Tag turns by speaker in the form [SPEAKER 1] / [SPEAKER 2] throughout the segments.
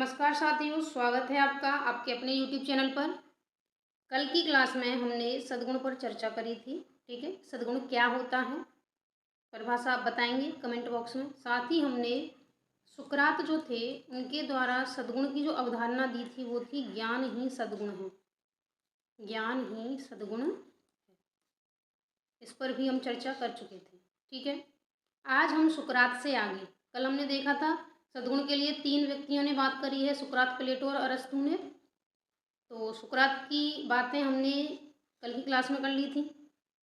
[SPEAKER 1] नमस्कार साथियों, स्वागत है आपका आपके अपने YouTube चैनल पर। कल की क्लास में हमने सद्गुण पर चर्चा करी थी। ठीक है, सद्गुण क्या होता है, परिभाषा आप बताएंगे कमेंट बॉक्स में। साथ ही हमने सुकरात जो थे उनके द्वारा सद्गुण की जो अवधारणा दी थी वो थी ज्ञान ही सद्गुण है। ज्ञान ही सद्गुण है, इस पर भी हम चर्चा कर चुके थे। ठीक है, आज हम सुकरात से आगे, कल हमने देखा था सद्गुण के लिए 3 व्यक्तियों ने बात करी है, सुकरात, प्लेटो और अरस्तु ने। तो सुकरात की बातें हमने कल की क्लास में कर ली थी।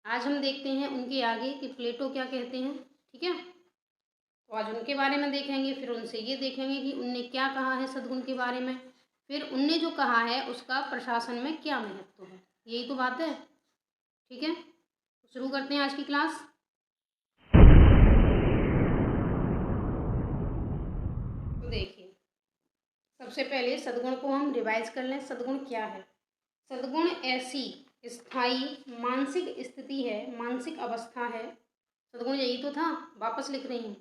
[SPEAKER 1] आज हम देखते हैं उनके आगे कि प्लेटो क्या कहते हैं। ठीक है, तो आज उनके बारे में देखेंगे, फिर उनसे ये देखेंगे कि उनने क्या कहा है सद्गुण के बारे में, फिर उनने जो कहा है उसका प्रशासन में क्या महत्व है। यही तो बात है। ठीक है, तो शुरू करते हैं आज की क्लास। तो देखिए, सबसे पहले सद्गुण को हम रिवाइज कर लें। सद्गुण क्या है? सद्गुण ऐसी स्थायी मानसिक स्थिति है, मानसिक अवस्था है। सद्गुण यही तो था, वापस लिख रही हूँ।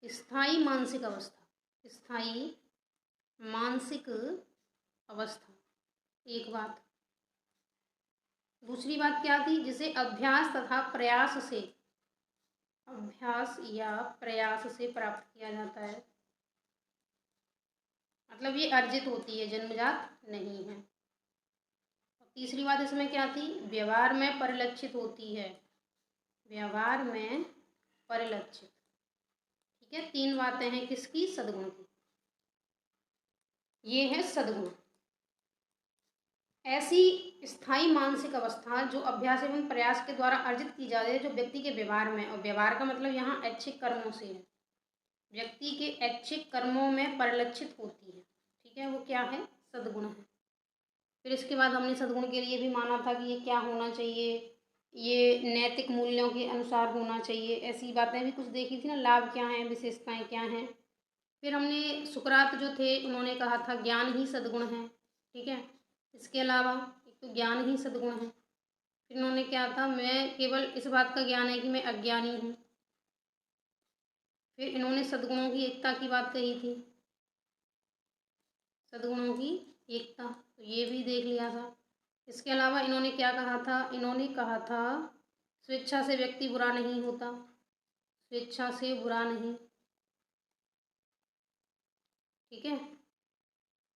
[SPEAKER 1] स्थायी मानसिक अवस्था, स्थायी मानसिक अवस्था, एक बात। दूसरी बात क्या थी? जिसे अभ्यास तथा प्रयास से, अभ्यास या प्रयास से प्राप्त किया जाता है। मतलब ये अर्जित होती है, जन्मजात नहीं है। तीसरी बात इसमें क्या थी? व्यवहार में परिलक्षित होती है, व्यवहार में परिलक्षित। ठीक है, 3 बातें हैं किसकी? सद्गुण की। ये है सद्गुण, ऐसी स्थायी मानसिक अवस्था जो अभ्यास एवं प्रयास के द्वारा अर्जित की जाती है, जो व्यक्ति के व्यवहार में, और व्यवहार का मतलब यहाँ ऐच्छिक कर्मों से है, व्यक्ति के ऐच्छिक कर्मों में परिलक्षित होती है। ठीक है, वो क्या है? सद्गुण है। फिर इसके बाद हमने सद्गुण के लिए भी माना था कि ये क्या होना चाहिए, ये नैतिक मूल्यों के अनुसार होना चाहिए। ऐसी बातें भी कुछ देखी थी ना, लाभ क्या हैं, विशेषताएं क्या हैं। फिर हमने सुकरात जो थे उन्होंने कहा था ज्ञान ही सद्गुण है। ठीक है, इसके अलावा एक तो ज्ञान ही सद्गुण है। फिर इन्होंने क्या था? मैं केवल इस बात का ज्ञान है कि मैं अज्ञानी हूँ। फिर इन्होंने सद्गुणों की एकता की बात कही थी, सद्गुणों की एकता, तो ये भी देख लिया था। इसके अलावा इन्होंने क्या कहा था? इन्होंने कहा था स्वेच्छा से व्यक्ति बुरा नहीं होता, स्वेच्छा से बुरा नहीं। ठीक है,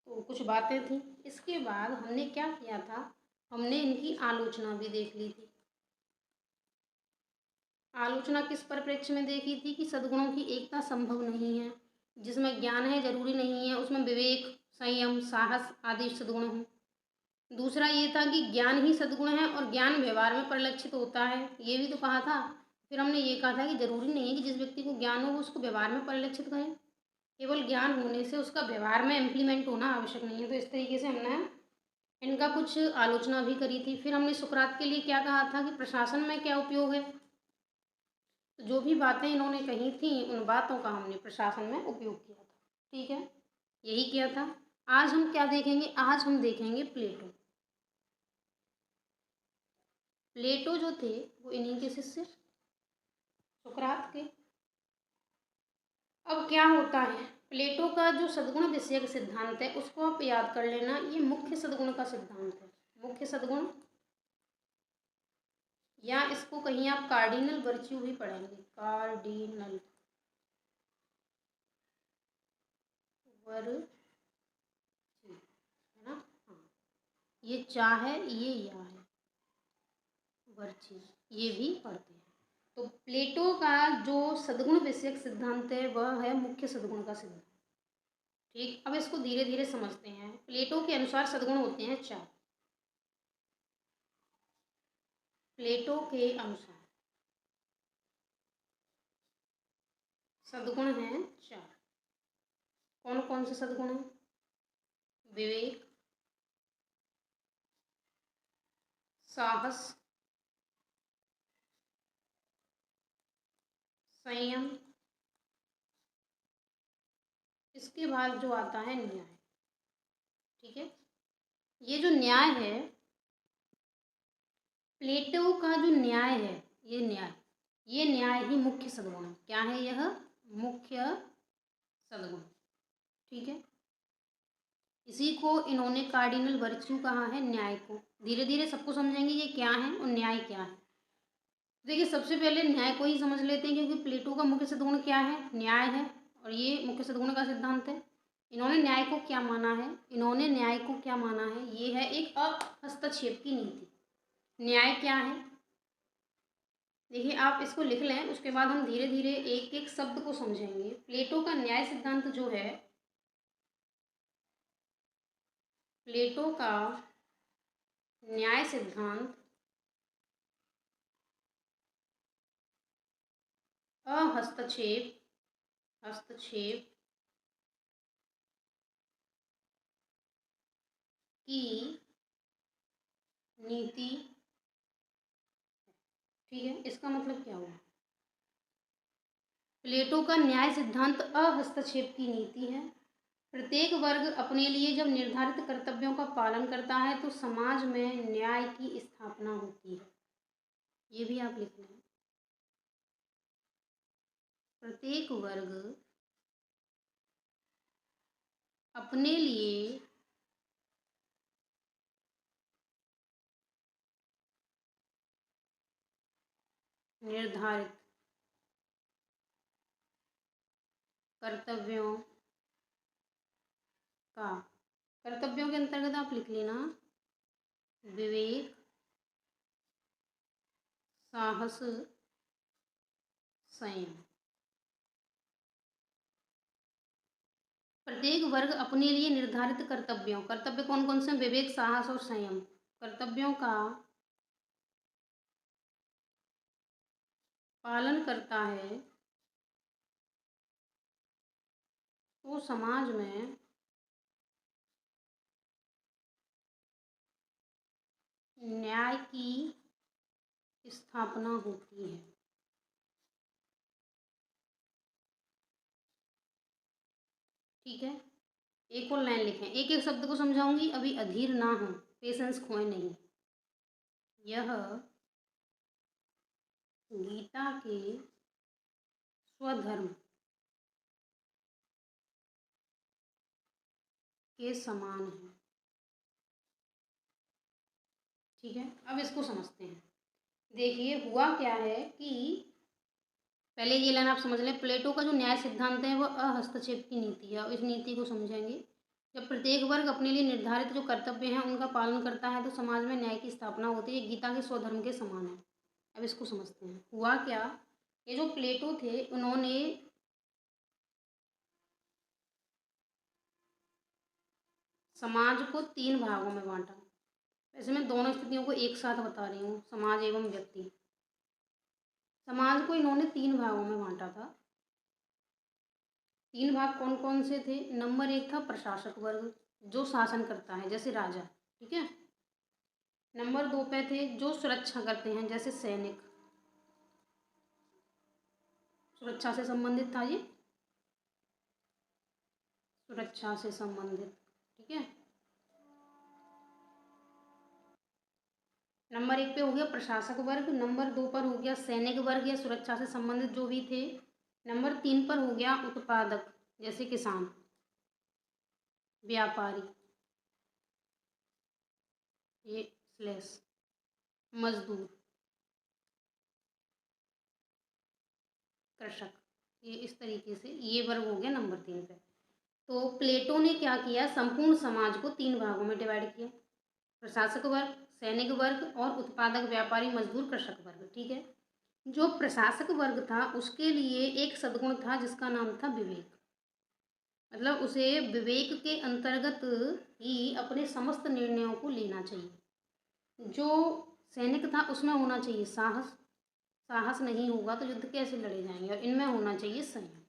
[SPEAKER 1] तो कुछ बातें थी। इसके बाद हमने क्या किया था? हमने इनकी आलोचना भी देख ली थी। आलोचना किस परिप्रेक्ष्य में देखी थी? कि सद्गुणों की एकता संभव नहीं है, जिसमें ज्ञान है जरूरी नहीं है उसमें विवेक, संयम, साहस आदि सद्गुण हैं। दूसरा ये था कि ज्ञान ही सद्गुण है और ज्ञान व्यवहार में परिलक्षित होता है, ये भी तो कहा था। फिर हमने ये कहा था कि जरूरी नहीं है कि जिस व्यक्ति को ज्ञान हो वो उसको व्यवहार में परिलक्षित करें, केवल ज्ञान होने से उसका व्यवहार में इम्प्लीमेंट होना आवश्यक नहीं है। तो इस तरीके से हमने इनका कुछ आलोचना भी करी थी। फिर हमने सुकरात के लिए क्या कहा था? कि प्रशासन में क्या उपयोग है। तो जो भी बातें इन्होंने कही थी उन बातों का हमने प्रशासन में उपयोग किया था। ठीक है, यही किया था। आज हम क्या देखेंगे? आज हम देखेंगे प्लेटो। प्लेटो जो थे वो इन्हीं के शिष्य, सुकरात के। अब क्या होता है? प्लेटो का जो सद्गुण विषयक सिद्धांत है उसको आप याद कर लेना, ये मुख्य सद्गुण का सिद्धांत है। मुख्य सद्गुण, या इसको कहीं आप कार्डिनल वर्च्यू भी पढ़ेंगे, कार्डिनल वर्च्यू, है ना? हाँ, ये चा है, ये या है, वर्च्यू, ये भी पढ़ते हैं। तो प्लेटो का जो सद्गुण विषयक सिद्धांत है वह है मुख्य सद्गुण का सिद्धांत। ठीक, अब इसको धीरे धीरे समझते हैं। प्लेटो के अनुसार सद्गुण होते हैं 4। प्लेटो के अनुसार सद्गुण हैं 4। कौन कौन से सद्गुण हैं? विवेक, साहस, संयम, इसके बाद जो आता है न्याय। ठीक है, ये जो न्याय है, प्लेटो का जो न्याय है, ये न्याय, ये न्याय ही मुख्य सद्गुण है। क्या है यह? मुख्य सद्गुण। ठीक है, इसी को इन्होंने कार्डिनल वर्च्यू कहा है, न्याय को। धीरे धीरे सबको समझेंगे ये क्या है और न्याय क्या है। देखिए सबसे पहले न्याय को ही समझ लेते हैं, क्योंकि प्लेटो का मुख्य सद्गुण क्या है? न्याय है, और ये मुख्य सद्गुण का सिद्धांत है। इन्होंने न्याय को क्या माना है? इन्होंने न्याय को क्या माना है? ये है एक अहस्तक्षेप की नीति। न्याय क्या है? देखिए आप इसको लिख लें, उसके बाद हम धीरे धीरे एक एक शब्द को समझेंगे। प्लेटो का न्याय सिद्धांत जो है, प्लेटो का न्याय सिद्धांत हस्तक्षेप की नीति। ठीक है, इसका मतलब क्या हुआ? प्लेटो का न्याय सिद्धांत अहस्तक्षेप की नीति है। प्रत्येक वर्ग अपने लिए जब निर्धारित कर्तव्यों का पालन करता है तो समाज में न्याय की स्थापना होती है। ये भी आप लिख लें। प्रत्येक वर्ग अपने लिए निर्धारित कर्तव्यों के अंतर्गत आप लिख लेना विवेक, साहस, संयम। प्रत्येक वर्ग अपने लिए निर्धारित कर्तव्य कौन कौन से? विवेक, साहस और संयम। कर्तव्यों का पालन करता है तो समाज में न्याय की स्थापना होती है। ठीक है, एक और लाइन लिखें, एक एक शब्द को समझाऊंगी, अभी अधीर ना हो, पेशेंस खोए नहीं। यह गीता के स्वधर्म के समान है। ठीक है, अब इसको समझते हैं। देखिए हुआ क्या है कि पहले ये लाइन आप समझ लें, प्लेटो का जो न्याय सिद्धांत है वह अहस्तक्षेप की नीति है, और इस नीति को समझेंगे। जब प्रत्येक वर्ग अपने लिए निर्धारित जो कर्तव्य हैं उनका पालन करता है तो समाज में न्याय की स्थापना होती है। गीता के स्वधर्म के समान है। अब इसको समझते हैं। हुआ क्या, ये जो प्लेटो थे उन्होंने समाज को 3 भागों में बांटा। वैसे मैं दोनों स्थितियों को एक साथ बता रही हूँ, समाज एवं व्यक्ति। समाज को इन्होंने 3 भागों में बांटा था। 3 भाग कौन कौन से थे? नंबर 1 था प्रशासक वर्ग, जो शासन करता है, जैसे राजा। ठीक है, नंबर 2 पे थे जो सुरक्षा करते हैं, जैसे सैनिक। सुरक्षा से संबंधित था ये, सुरक्षा से संबंधित। ठीक है, नंबर 1 पे हो गया प्रशासक वर्ग, नंबर 2 पर हो गया सैनिक वर्ग या सुरक्षा से संबंधित जो भी थे, नंबर 3 पर हो गया उत्पादक, जैसे किसान, व्यापारी, ये स्लेश, मजदूर, कृषक। ये इस तरीके से ये वर्ग हो गया नंबर 3 पे। तो प्लेटो ने क्या किया, संपूर्ण समाज को 3 भागों में डिवाइड किया, प्रशासक वर्ग, सैनिक वर्ग और उत्पादक, व्यापारी, मजदूर, कृषक वर्ग। ठीक है, जो प्रशासक वर्ग था उसके लिए एक सद्गुण था जिसका नाम था विवेक। मतलब उसे विवेक के अंतर्गत ही अपने समस्त निर्णयों को लेना चाहिए। जो सैनिक था उसमें होना चाहिए साहस, साहस नहीं होगा तो युद्ध कैसे लड़े जाएंगे, और इनमें होना चाहिए संयम।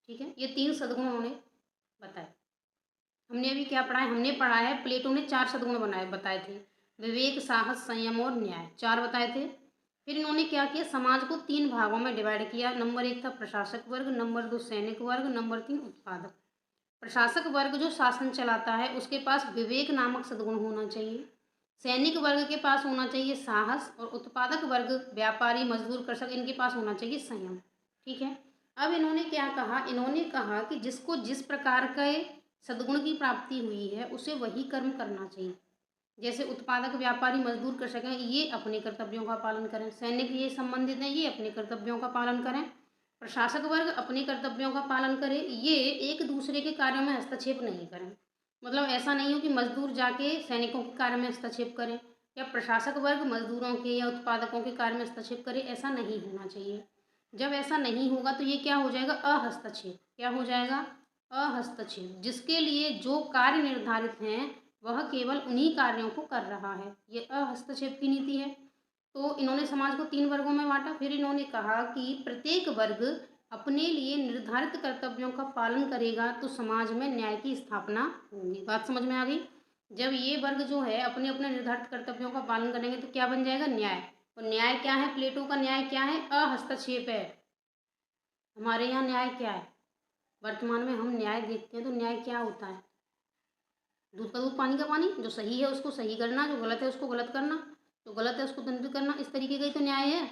[SPEAKER 1] ठीक है, ये 3 सद्गुण उन्होंने बताए। हमने अभी क्या पढ़ा है? हमने पढ़ा है प्लेटो ने 4 सद्गुण बताए थे, विवेक, साहस, संयम और न्याय, 4 बताए थे। फिर इन्होंने क्या किया, समाज को 3 भागों में डिवाइड किया। नंबर 1 था प्रशासक वर्ग, नंबर 2 सैनिक वर्ग, नंबर 3 उत्पादक। प्रशासक वर्ग जो शासन चलाता है उसके पास विवेक नामक सद्गुण होना चाहिए। सैनिक वर्ग के पास होना चाहिए साहस, और उत्पादक वर्ग व्यापारी मजदूर कृषक इनके पास होना चाहिए संयम। ठीक है। अब इन्होंने क्या कहा, इन्होंने कहा कि जिसको जिस प्रकार के सद्गुण की प्राप्ति हुई है उसे वही कर्म करना चाहिए। जैसे उत्पादक व्यापारी मजदूर कृषक हैं, ये अपने कर्तव्यों का पालन करें। सैनिक ये संबंधित हैं, ये अपने कर्तव्यों का पालन करें। प्रशासक वर्ग अपने कर्तव्यों का पालन करे, ये एक दूसरे के कार्यों में हस्तक्षेप नहीं करें। मतलब ऐसा नहीं हो कि मजदूर जाके सैनिकों के कार्य में हस्तक्षेप करें, या प्रशासक वर्ग मजदूरों के या उत्पादकों के कार्य में हस्तक्षेप करे, ऐसा नहीं होना चाहिए। जब ऐसा नहीं होगा तो ये क्या हो जाएगा, अहस्तक्षेप। क्या हो जाएगा, अहस्तक्षेप। जिसके लिए जो कार्य निर्धारित हैं वह केवल उन्हीं कार्यों को कर रहा है, ये अहस्तक्षेप की नीति है। तो इन्होंने समाज को 3 वर्गों में बांटा। फिर इन्होंने कहा कि प्रत्येक वर्ग अपने लिए निर्धारित कर्तव्यों का पालन करेगा तो समाज में न्याय की स्थापना होगी। बात समझ में आ गई। जब ये वर्ग जो है अपने अपने निर्धारित कर्तव्यों का पालन करेंगे तो क्या बन जाएगा, न्याय। और न्याय क्या है, प्लेटो का न्याय क्या है, अहस्तक्षेप है। हमारे यहाँ न्याय क्या है, वर्तमान में हम न्याय देखते हैं तो न्याय क्या होता है, दूध का दूध पानी का पानी। जो सही है उसको सही करना, जो गलत है उसको गलत करना, जो गलत है उसको दंडित करना। इस तरीके का ही तो न्याय है,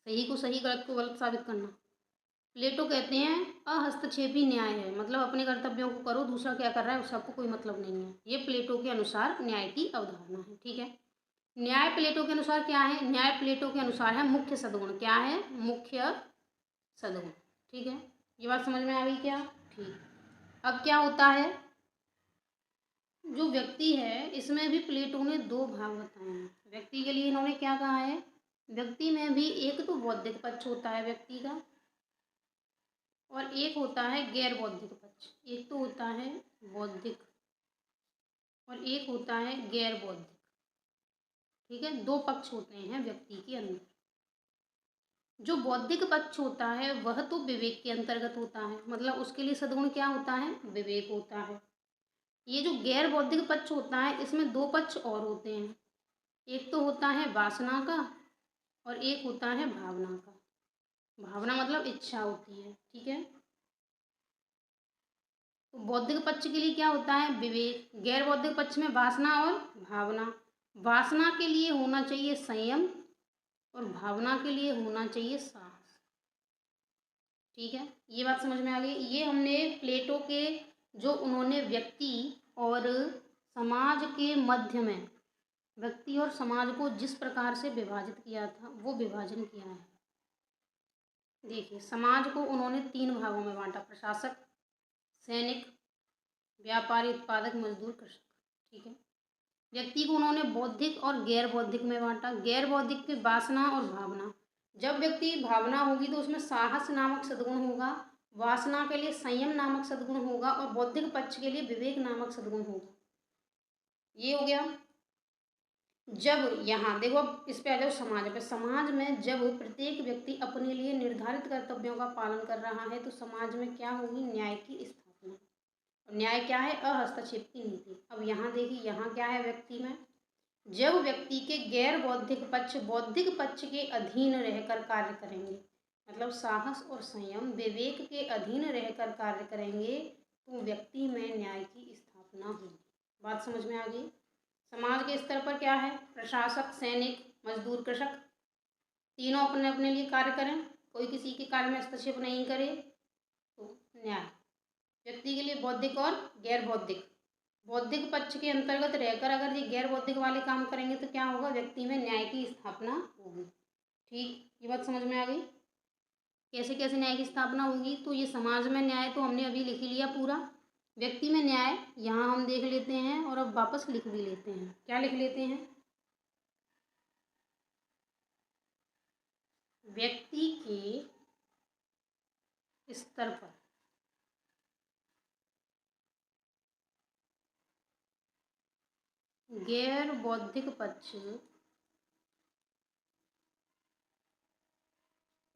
[SPEAKER 1] सही को सही गलत को गलत साबित करना। प्लेटो कहते हैं अहस्तक्षेपी न्याय है, मतलब अपने कर्तव्यों को करो, दूसरा क्या कर रहा है उससे आपको कोई मतलब नहीं है। ये प्लेटो के अनुसार न्याय की अवधारणा है। ठीक है। न्याय प्लेटो के अनुसार क्या है, न्याय प्लेटो के अनुसार है मुख्य सद्गुण। क्या है, मुख्य सद्गुण। ठीक है, ये बात समझ में आ गई क्या। ठीक। अब क्या होता है, जो व्यक्ति है इसमें भी प्लेटो ने 2 भाग बताए हैं। व्यक्ति के लिए इन्होंने क्या कहा है, व्यक्ति में भी एक तो बौद्धिक पक्ष होता है व्यक्ति का, और एक होता है गैर बौद्धिक पक्ष। एक तो होता है बौद्धिक और एक होता है गैर बौद्धिक। ठीक है, 2 पक्ष होते हैं व्यक्ति के अंदर। जो बौद्धिक पक्ष होता है वह तो विवेक के अंतर्गत होता है, मतलब उसके लिए सद्गुण क्या होता है, विवेक होता है। ये जो गैर बौद्धिक पक्ष होता है इसमें 2 पक्ष और होते हैं। एक तो होता है वासना का और एक होता है भावना का। भावना मतलब इच्छा होती है। ठीक है। तो बौद्धिक पक्ष के लिए क्या होता है, विवेक। गैर बौद्धिक पक्ष में वासना और भावना। वासना के लिए होना चाहिए संयम और भावना के लिए होना चाहिए साहस। ठीक है, ये बात समझ में आ गई। ये हमने प्लेटो के जो उन्होंने व्यक्ति और समाज के मध्य में व्यक्ति और समाज को जिस प्रकार से विभाजित किया था वो विभाजन किया है। देखिए, समाज को उन्होंने 3 भागों में बांटा, प्रशासक, सैनिक, व्यापारी, उत्पादक, मजदूर, कृषक। ठीक है। व्यक्ति को उन्होंने बौद्धिक और गैर बौद्धिक में बांटा। गैर बौद्धिक के वासना और भावना। जब व्यक्ति भावना होगी तो उसमें साहस नामक सद्गुण होगा, वासना के लिए संयम नामक सद्गुण होगा, और बौद्धिक पक्ष के लिए विवेक नामक सद्गुण होगा। ये हो गया। जब यहाँ देखो, अब इस पे आ जाओ समाज पे। समाज में जब प्रत्येक व्यक्ति अपने लिए निर्धारित कर्तव्यों का पालन कर रहा है तो समाज में क्या होगी, न्याय की स्थापना। और न्याय क्या है, अहस्तक्षेप की नीति। अब यहाँ देखिए, यहाँ क्या है व्यक्ति में, जब व्यक्ति के गैर बौद्धिक पक्ष बौद्धिक पक्ष के अधीन रहकर कार्य करेंगे, मतलब साहस और संयम विवेक के अधीन रहकर कार्य करेंगे तो व्यक्ति में न्याय की स्थापना होगी। बात समझ में आ गई। समाज के स्तर पर क्या है, प्रशासक, सैनिक, मजदूर, कृषक, तीनों अपने अपने लिए कार्य करें, कोई किसी के कार्य में हस्तक्षेप नहीं करे तो न्याय। व्यक्ति के लिए बौद्धिक और गैर बौद्धिक। बौद्धिक पक्ष के अंतर्गत रहकर अगर ये गैर बौद्धिक वाले काम करेंगे तो क्या होगा, व्यक्ति में न्याय की स्थापना होगी। ठीक, ये बात समझ में आ गई। कैसे कैसे न्याय की स्थापना होगी, तो ये समाज में न्याय तो हमने अभी लिख लिया पूरा। व्यक्ति में न्याय यहाँ हम देख लेते हैं और अब वापस लिख भी लेते हैं। क्या लिख लेते हैं, व्यक्ति के स्तर पर गैर बौद्धिक पक्ष,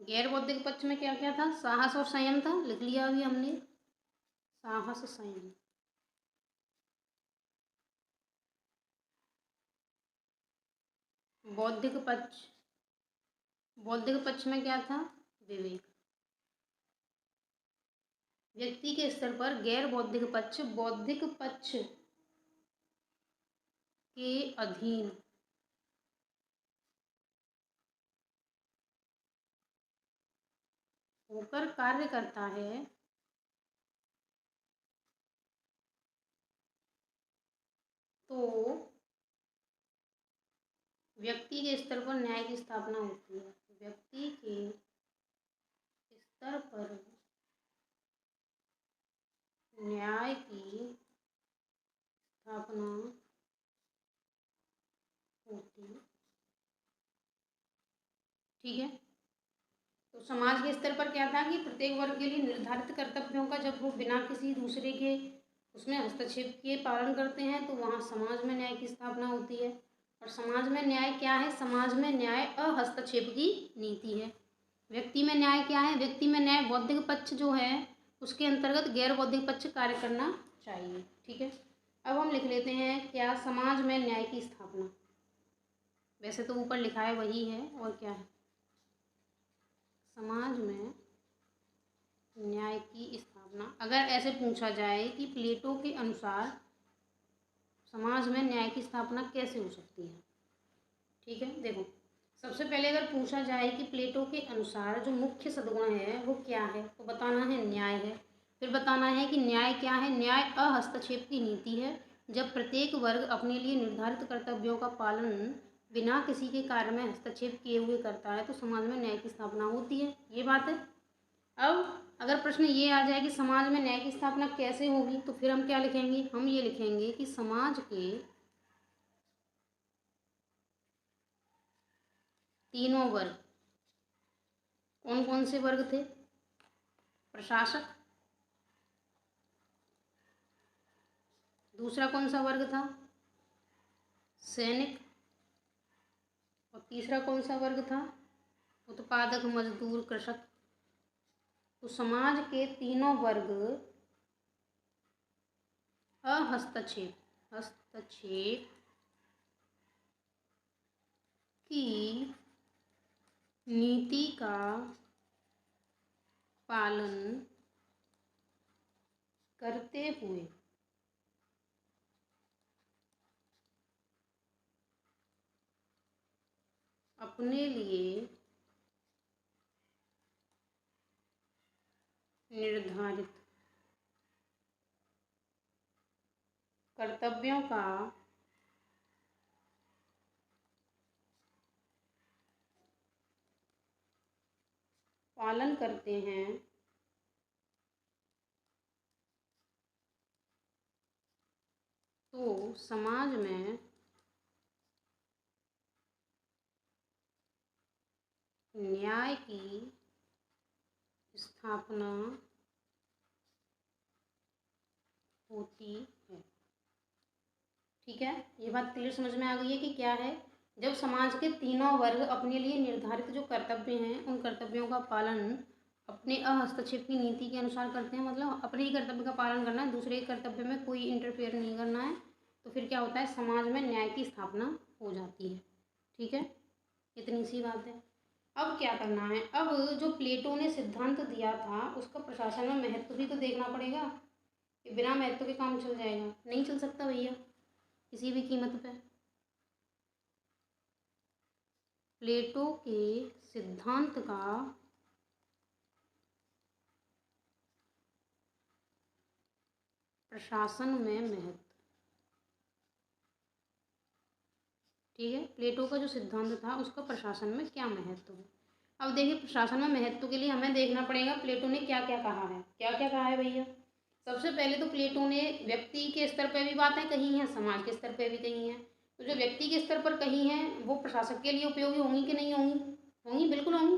[SPEAKER 1] गैर बौद्धिक पक्ष में क्या क्या था, साहस और संयम था, लिख लिया अभी हमने, साहस संयम। बौद्धिक पक्ष, बौद्धिक पक्ष में क्या था, विवेक। व्यक्ति के स्तर पर गैर बौद्धिक पक्ष, बौद्धिक पक्ष के अधीन होकर कार्य करता है तो व्यक्ति के स्तर पर न्याय की स्थापना होती है। व्यक्ति के स्तर पर न्याय की स्थापना होती है। ठीक है, तो समाज के स्तर पर क्या था कि प्रत्येक वर्ग के लिए निर्धारित कर्तव्यों का जब वो बिना किसी दूसरे के उसमें हस्तक्षेप के पालन करते हैं तो वहाँ समाज में न्याय की स्थापना होती है। और समाज में न्याय क्या है? समाज में न्याय अहस्तक्षेप की नीति है। व्यक्ति में न्याय क्या है? व्यक्ति में न्याय बौद्धिक पक्ष जो है उसके अंतर्गत गैर बौद्धिक पक्ष कार्य करना चाहिए। ठीक है, अब हम लिख लेते हैं क्या समाज में न्याय की स्थापना। वैसे तो ऊपर लिखा है वही है, और क्या है? समाज में न्याय की स्थापना। अगर ऐसे पूछा जाए कि प्लेटो के अनुसार समाज में न्याय की स्थापना कैसे हो सकती है, ठीक है, देखो सबसे पहले अगर पूछा जाए कि प्लेटो के अनुसार जो मुख्य सद्गुण है वो क्या है, तो बताना है न्याय है। फिर बताना है कि न्याय क्या है? न्याय अहस्तक्षेप की नीति है। जब प्रत्येक वर्ग अपने लिए निर्धारित कर्तव्यों का पालन बिना किसी के कार्य में हस्तक्षेप किए हुए करता है तो समाज में न्याय की स्थापना होती है। ये बात है। अब अगर प्रश्न ये आ जाए कि समाज में न्याय की स्थापना कैसे होगी, तो फिर हम क्या लिखेंगे? हम ये लिखेंगे कि समाज के तीनों वर्ग, कौन कौन से वर्ग थे? प्रशासक, दूसरा कौन सा वर्ग था? सैनिक, और तीसरा कौन सा वर्ग था? उत्पादक, मजदूर, कृषक। तो समाज के तीनों वर्ग हस्तक्षेप की नीति का पालन करते हुए अपने लिए निर्धारित कर्तव्यों का पालन करते हैं तो समाज में न्याय की स्थापना होती है। ठीक है, ये बात क्लियर समझ में आ गई है कि क्या है? जब समाज के तीनों वर्ग अपने लिए निर्धारित जो कर्तव्य हैं उन कर्तव्यों का पालन अपने अहस्तक्षेप की नीति के अनुसार करते हैं, मतलब अपने ही कर्तव्य का पालन करना है, दूसरे के कर्तव्य में कोई इंटरफेयर नहीं करना है, तो फिर क्या होता है? समाज में न्याय की स्थापना हो जाती है। ठीक है, इतनी सी बात है। अब क्या करना है? अब जो प्लेटो ने सिद्धांत दिया था उसका प्रशासन में महत्व भी तो देखना पड़ेगा कि बिना महत्व के काम चल जाएगा? नहीं चल सकता भैया किसी भी कीमत पे। प्लेटो के सिद्धांत का प्रशासन में महत्व। ठीक है, प्लेटो का जो सिद्धांत था उसका प्रशासन में क्या महत्व है? अब देखिए, प्रशासन में महत्व के लिए हमें देखना पड़ेगा प्लेटो ने क्या क्या कहा है। क्या क्या कहा है भैया? सबसे पहले तो प्लेटो ने व्यक्ति के स्तर पर भी बातें कही हैं, समाज के स्तर पर भी कही हैं। तो जो व्यक्ति के स्तर पर कही हैं वो प्रशासक के लिए उपयोगी होंगी कि नहीं होंगी? होंगी, बिल्कुल होंगी।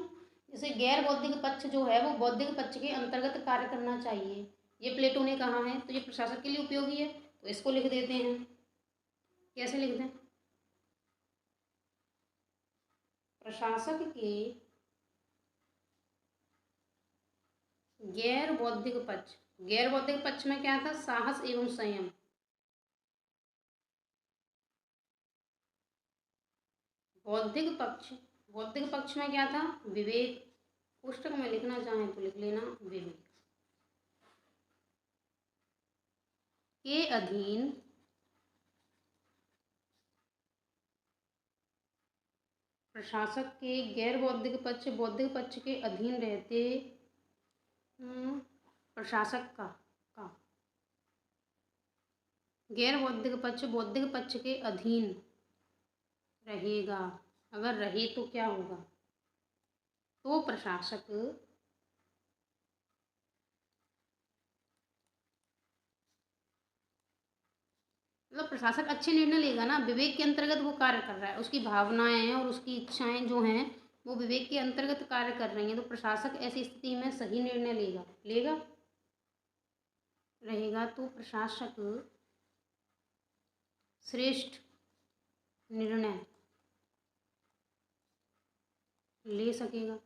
[SPEAKER 1] जैसे गैर बौद्धिक पक्ष जो है वो बौद्धिक पक्ष के अंतर्गत कार्य करना चाहिए, ये प्लेटो ने कहा है, तो ये प्रशासक के लिए उपयोगी है। तो इसको लिख देते हैं। कैसे लिख दें? प्रशासक के गैर बौद्धिक पक्ष। गैर बौद्धिक पक्ष में क्या था? साहस एवं संयम। बौद्धिक पक्ष, बौद्धिक पक्ष में क्या था? विवेक। पुस्तक में लिखना चाहें तो लिख लेना विवेक। के अधीन प्रशासक के गैर बौद्धिक पक्ष बौद्धिक पक्ष के अधीन रहते प्रशासक का गैर बौद्धिक पक्ष के अधीन रहेगा। अगर रहे तो क्या होगा? तो प्रशासक मतलब प्रशासक अच्छे निर्णय लेगा ना, विवेक के अंतर्गत वो कार्य कर रहा है, उसकी भावनाएं हैं और उसकी इच्छाएं जो हैं वो विवेक के अंतर्गत कार्य कर रही हैं, तो प्रशासक ऐसी स्थिति में सही निर्णय लेगा रहेगा। तो प्रशासक श्रेष्ठ निर्णय ले सकेगा।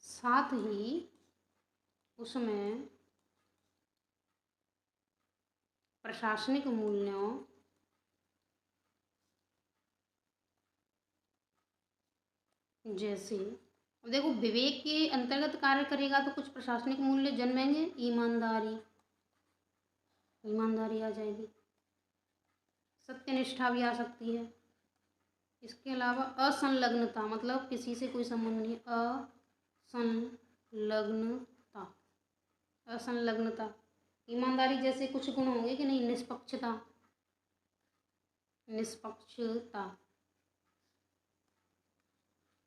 [SPEAKER 1] साथ ही उसमें प्रशासनिक मूल्यों जैसे, अब देखो विवेक के अंतर्गत कार्य करेगा तो कुछ प्रशासनिक मूल्य जन्मेंगे। ईमानदारी आ जाएगी, सत्यनिष्ठा भी आ सकती है। इसके अलावा असंलग्नता, मतलब किसी से कोई संबंध नहीं, असंलग्नता। ईमानदारी जैसे कुछ गुण होंगे कि नहीं, निष्पक्षता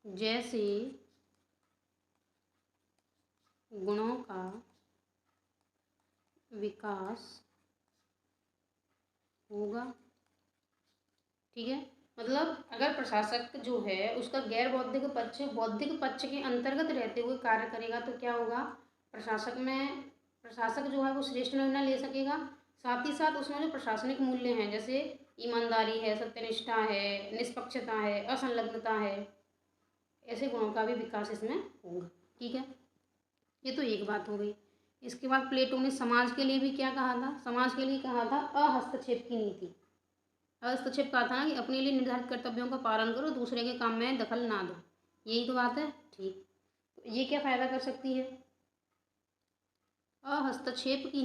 [SPEAKER 1] जैसे गुणों का विकास होगा। ठीक है, मतलब अगर प्रशासक जो है उसका गैर बौद्धिक पक्ष बौद्धिक पक्ष के अंतर्गत रहते हुए कार्य करेगा तो क्या होगा? प्रशासक जो है वो श्रेष्ठ निर्णय ले सकेगा। साथ ही साथ उसमें जो प्रशासनिक मूल्य हैं जैसे ईमानदारी है, सत्यनिष्ठा है, निष्पक्षता है, असंलग्नता है, ऐसे गुणों का भी विकास इसमें होगा। ठीक है, ये तो एक बात हो गई। इसके बाद प्लेटो ने समाज के लिए भी क्या कहा था? समाज के लिए कहा था अहस्तक्षेप की नीति। हस्तक्षेप कहा था ना कि अपने लिए निर्धारित कर्तव्यों का पालन करो, दूसरे के काम में दखल ना दो। यही तो बात है। ठीक, तो ये क्या फायदा कर सकती है? अहस्तक्षेप की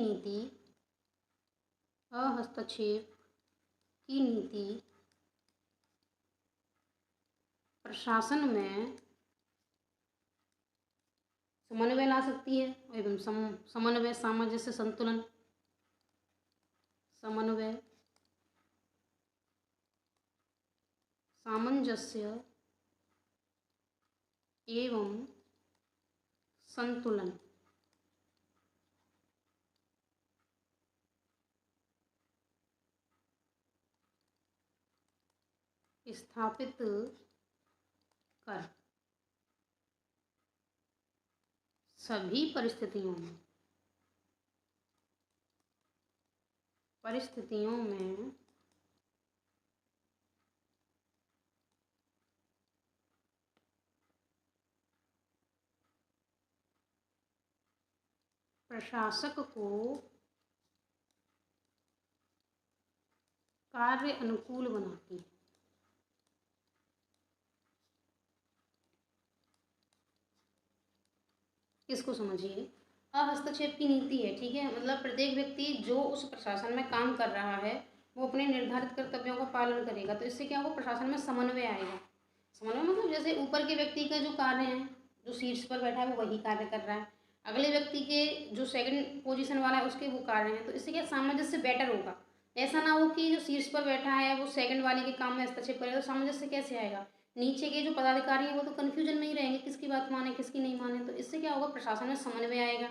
[SPEAKER 1] नीति प्रशासन में समन्वय ला सकती है एवं समन्वय, सामंजस्य, संतुलन, सामंजस्य एवं संतुलन स्थापित कर सभी परिस्थितियों में प्रशासक को कार्य अनुकूल बनाती है। इसको समझिए, अहस्तक्षेप की नीति है। ठीक है, मतलब प्रत्येक व्यक्ति जो उस प्रशासन में काम कर रहा है वो अपने निर्धारित कर्तव्यों का पालन करेगा, तो इससे क्या होगा? प्रशासन में समन्वय आएगा। समन्वय मतलब जैसे ऊपर के व्यक्ति का जो कार्य है, जो शीर्ष पर बैठा है वो वही कार्य कर रहा है, अगले व्यक्ति के जो सेकंड पोजीशन वाला है उसके वो कार्य हैं, तो इससे क्या सामंजस्य बेटर होगा। ऐसा ना हो कि जो शीर्ष पर बैठा है वो सेकंड वाले के काम में हस्तक्षेप करेगा, तो सामंजस्य कैसे आएगा? नीचे के जो पदाधिकारी हैं वो तो कन्फ्यूजन में ही रहेंगे, किसकी बात माने किसकी नहीं माने। तो इससे क्या होगा? प्रशासन में समन्वय आएगा,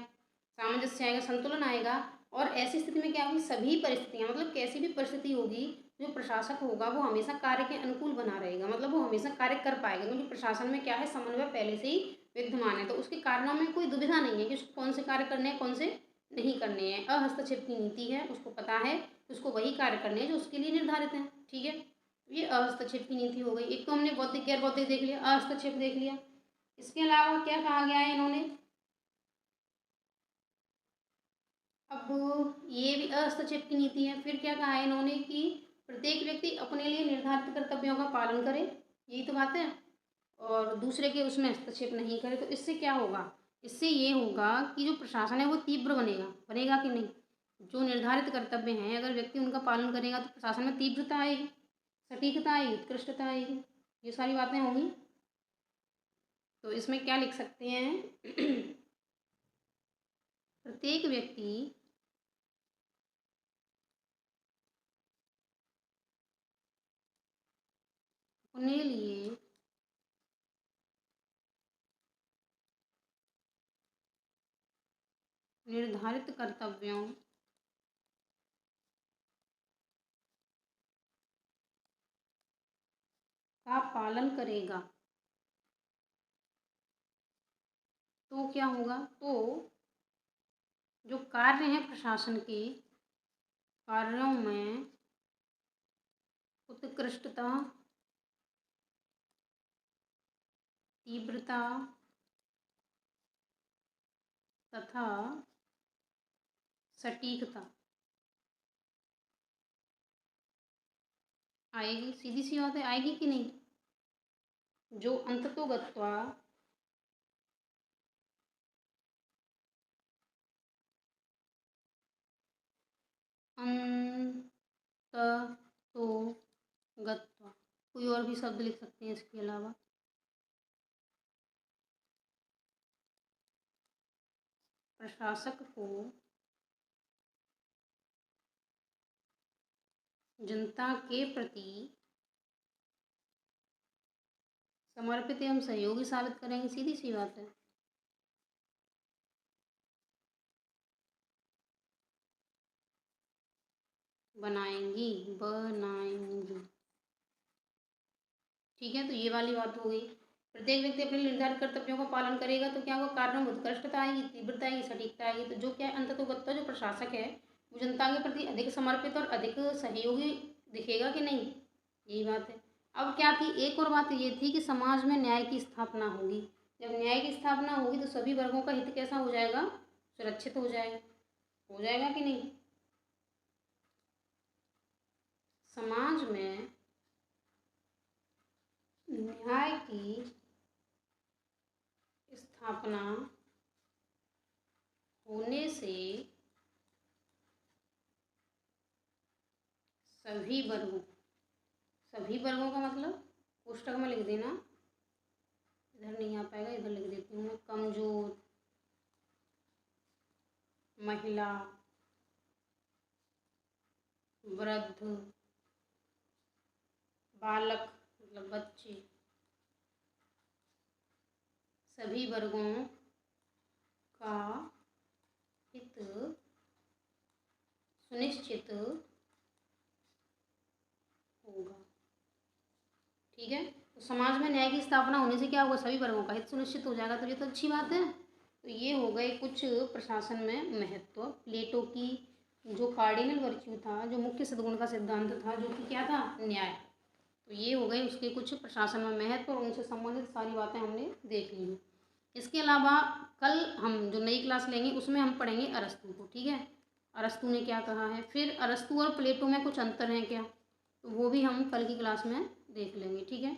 [SPEAKER 1] सामंजस्य आएगा, संतुलन आएगा। और ऐसी स्थिति में क्या होगी? सभी परिस्थितियां, मतलब कैसी भी परिस्थिति होगी, जो प्रशासक होगा वो हमेशा कार्य के अनुकूल बना रहेगा, मतलब वो हमेशा कार्य कर पाएगा, क्योंकि प्रशासन में क्या है? समन्वय पहले से ही विद्यमान है, तो उसके कारणों में कोई दुविधा नहीं है कि उसको कौन से कार्य करने हैं, कौन से नहीं करने हैं। अहस्तक्षेप की नीति है, उसको पता है उसको वही कार्य करने हैं जो उसके लिए निर्धारित हैं। ठीक है, ये अहस्तक्षेप की नीति हो गई। एक तो हमने बौद्धिक गैर बौद्धिक देख लिया, अहस्तक्षेप देख लिया। इसके अलावा क्या कहा गया है इन्होंने? अब ये भी हस्तक्षेप की नीति है। फिर क्या कहा है इन्होंने कि प्रत्येक व्यक्ति अपने लिए निर्धारित कर्तव्यों का पालन करे, यही तो बात है, और दूसरे के उसमें हस्तक्षेप नहीं करे। तो इससे क्या होगा? इससे ये होगा कि जो प्रशासन है वो तीव्र बनेगा कि नहीं? जो निर्धारित कर्तव्य हैं अगर व्यक्ति उनका पालन करेगा तो प्रशासन में तीव्रता आएगी, सटीकता आएगी, उत्कृष्टता आएगी, ये सारी बातें होंगी। तो इसमें क्या लिख सकते हैं प्रत्येक व्यक्ति अपने लिए निर्धारित कर्तव्यों का पालन करेगा। तो क्या होगा, तो जो कार्य हैं प्रशासन के कार्यों में उत्कृष्टता, तीव्रता तथा सटीकता आएगी। सीधी सी बात है, आएगी कि नहीं। जो अंततोगत्वा अंततोगत्वा, कोई और भी शब्द लिख सकते हैं इसके अलावा। प्रशासक को जनता के प्रति समर्पित एवं सहयोगी साबित करेंगे। सीधी सी बात है। बनाएंगी, बनाएंगी। ठीक है, तो ये वाली बात हो गई। प्रत्येक व्यक्ति अपने निर्धारित कर्तव्यों का पालन करेगा तो क्या होगा, कार्यों में उत्कृष्टता आएगी, तीव्रता आएगी, सटीकता आएगी। तो जो क्या है, अंततोगत्वा जो प्रशासक है वो जनता के प्रति अधिक समर्पित और अधिक सहयोगी दिखेगा कि नहीं, यही बात है। अब क्या थी, एक और बात ये थी कि समाज में न्याय की स्थापना होगी। जब न्याय की स्थापना होगी तो सभी वर्गों का हित कैसा हो जाएगा, सुरक्षित हो जाएगा कि नहीं। समाज में न्याय की स्थापना होने से सभी वर्गों का मतलब कोष्टक में लिख देना, इधर नहीं आ पाएगा, इधर लिख देती हूँ मैं। कमजोर, महिला, वृद्ध, बालक मतलब बच्चे, सभी वर्गों का हित सुनिश्चित होगा। ठीक है, तो समाज में न्याय की स्थापना होने से क्या होगा, सभी वर्गों का हित सुनिश्चित हो जाएगा। तो ये तो अच्छी बात है। तो ये हो गए कुछ प्रशासन में महत्व। प्लेटो की जो कार्डिनल वर्च्यू था, जो मुख्य सद्गुण का सिद्धांत था, जो कि क्या था, न्याय। तो ये हो गए उसके कुछ प्रशासन में महत्व और उनसे संबंधित सारी बातें हमने देख ली हैं। इसके अलावा कल हम जो नई क्लास लेंगे उसमें हम पढ़ेंगे अरस्तू को। ठीक है, अरस्तू ने क्या कहा है, फिर अरस्तू और प्लेटो में कुछ अंतर हैं क्या, तो वो भी हम कल की क्लास में देख लेंगे। ठीक है,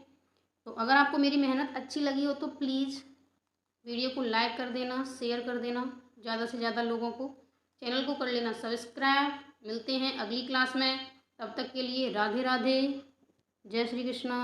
[SPEAKER 1] तो अगर आपको मेरी मेहनत अच्छी लगी हो तो प्लीज़ वीडियो को लाइक कर देना, शेयर कर देना ज़्यादा से ज़्यादा लोगों को, चैनल को कर लेना सब्सक्राइब। मिलते हैं अगली क्लास में, तब तक के लिए राधे राधे, जय श्री कृष्णा।